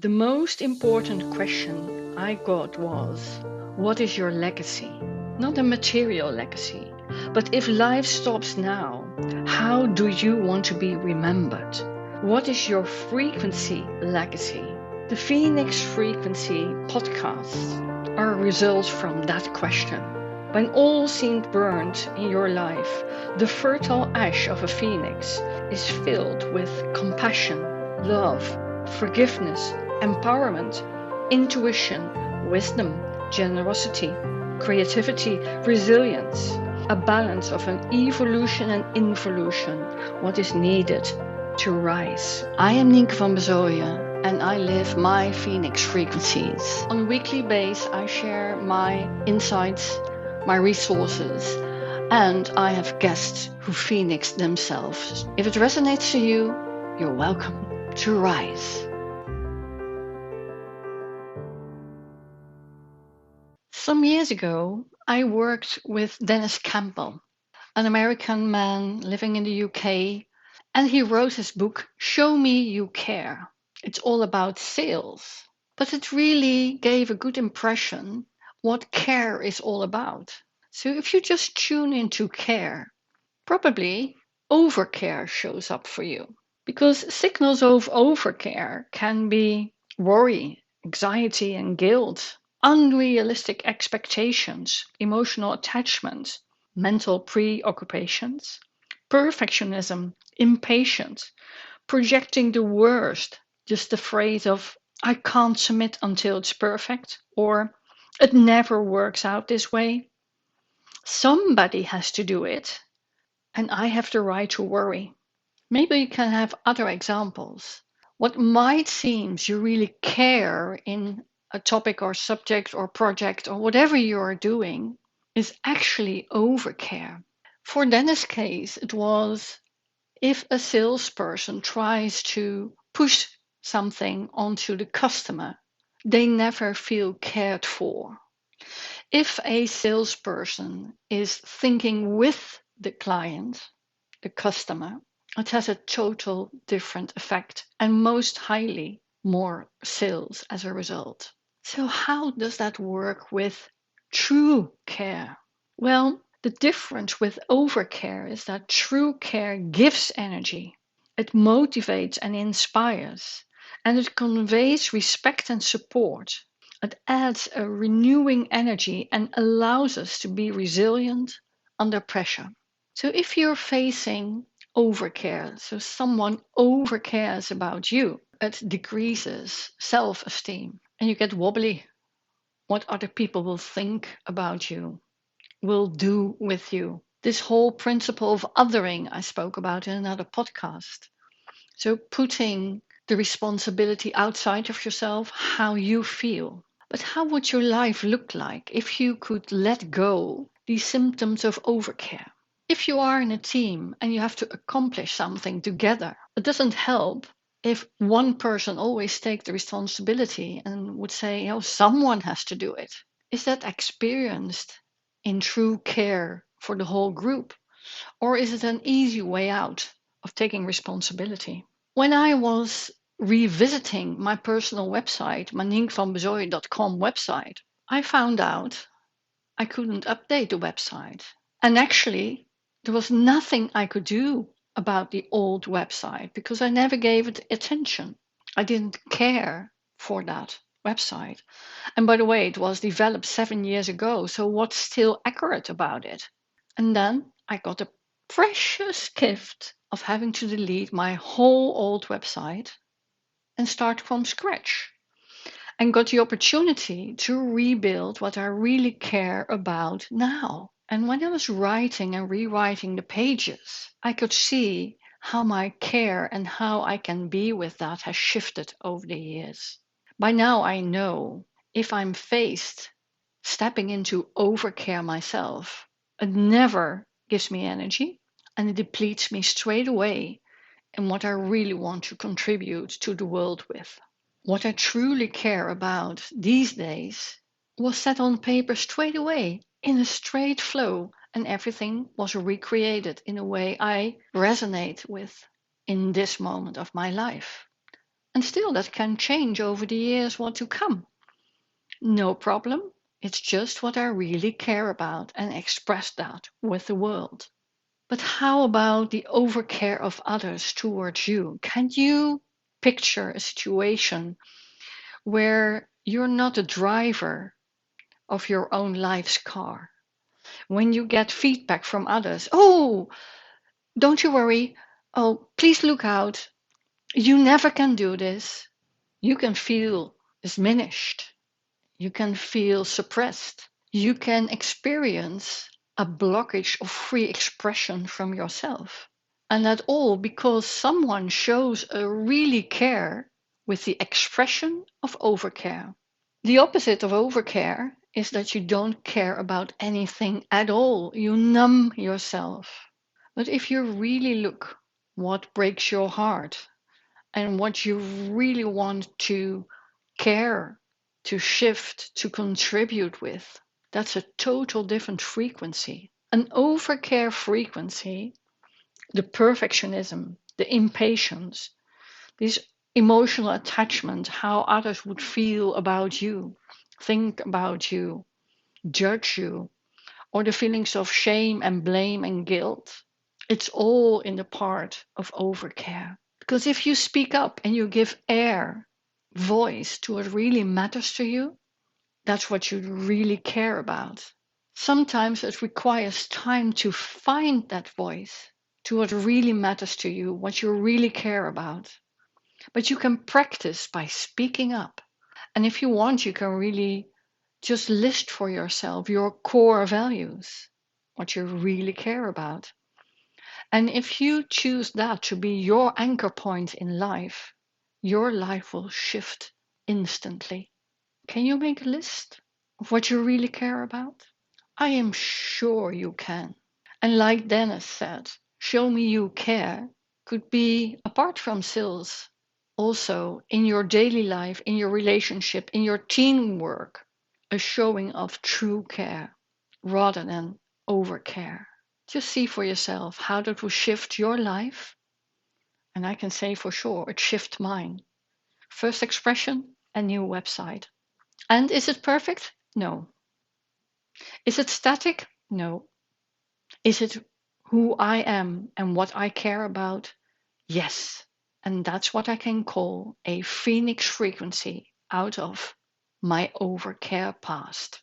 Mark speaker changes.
Speaker 1: The most important question I got was, what is your legacy? Not a material legacy, but if life stops now, how do you want to be remembered? What is your frequency legacy? The Phoenix Frequency podcasts are results from that question. When all seemed burnt in your life, the fertile ash of a phoenix is filled with compassion, love, forgiveness, empowerment, intuition, wisdom, generosity, creativity, resilience, a balance of an evolution and involution, what is needed to rise. I am Nienke van Bezooijen and I live my Phoenix frequencies. On a weekly basis, I share my insights, my resources, and I have guests who Phoenix themselves. If it resonates to you, you're welcome to rise. Some years ago, I worked with Dennis Campbell, an American man living in the UK, and he wrote his book, Show Me You Care. It's all about sales, but it really gave a good impression what care is all about. So if you just tune into care, probably overcare shows up for you, because signals of overcare can be worry, anxiety, and guilt, unrealistic expectations, emotional attachment, mental preoccupations, perfectionism, impatience, projecting the worst, just the phrase of, I can't submit until it's perfect, or it never works out this way. Somebody has to do it, and I have the right to worry. Maybe you can have other examples. What might seem you really care in a topic or subject or project or whatever you are doing is actually overcare. For Dennis' case, it was if a salesperson tries to push something onto the customer, they never feel cared for. If a salesperson is thinking with the client, the customer, it has a total different effect and most highly more sales as a result. So how does that work with true care? Well, the difference with overcare is that true care gives energy. It motivates and inspires, and it conveys respect and support. It adds a renewing energy and allows us to be resilient under pressure. So if you're facing overcare, so someone overcares about you, it decreases self-esteem and you get wobbly. What other people will think about you, will do with you. This whole principle of othering I spoke about in another podcast. So putting the responsibility outside of yourself, how you feel. But how would your life look like if you could let go these symptoms of overcare? If you are in a team and you have to accomplish something together, it doesn't help if one person always takes the responsibility and would say, oh, someone has to do it. Is that experienced in true care for the whole group? Or is it an easy way out of taking responsibility? When I was revisiting my personal website, my nienkvanbezooijen.com website, I found out I couldn't update the website. And actually, there was nothing I could do about the old website because I never gave it attention. I didn't care for that website. And by the way, it was developed 7 years ago, so what's still accurate about it? And then I got a precious gift of having to delete my whole old website and start from scratch, and got the opportunity to rebuild what I really care about now. And when I was writing and rewriting the pages, I could see how my care and how I can be with that has shifted over the years. By now, I know if I'm faced stepping into overcare myself, it never gives me energy and it depletes me straight away in what I really want to contribute to the world with. What I truly care about these days was set on paper straight away in a straight flow, and everything was recreated in a way I resonate with in this moment of my life. And still, that can change over the years what to come. No problem. It's just what I really care about and express that with the world. But how about the overcare of others towards you? Can you picture a situation where you're not a driver of your own life's car? When you get feedback from others, oh, don't you worry. Oh, please look out. You never can do this. You can feel diminished. You can feel suppressed. You can experience a blockage of free expression from yourself. And that all because someone shows a really care with the expression of overcare. The opposite of overcare is that you don't care about anything at all. You numb yourself. But if you really look what breaks your heart and what you really want to care, to shift, to contribute with, that's a total different frequency. An overcare frequency, the perfectionism, the impatience, this emotional attachment, how others would feel about you, think about you, judge you, or the feelings of shame and blame and guilt. It's all in the part of overcare. Because if you speak up and you give voice to what really matters to you, that's what you really care about. Sometimes it requires time to find that voice to what really matters to you, what you really care about. But you can practice by speaking up. And if you want, you can really just list for yourself your core values, what you really care about. And if you choose that to be your anchor point in life, your life will shift instantly. Can you make a list of what you really care about? I am sure you can. And like Dennis said, show me you care could be apart from sales, also in your daily life, in your relationship, in your teamwork, a showing of true care rather than overcare. Just see for yourself how that will shift your life. And I can say for sure it shifted mine. First expression, a new website. And is it perfect? No. Is it static? No. Is it who I am and what I care about? Yes. And that's what I can call a phoenix frequency out of my overcare past.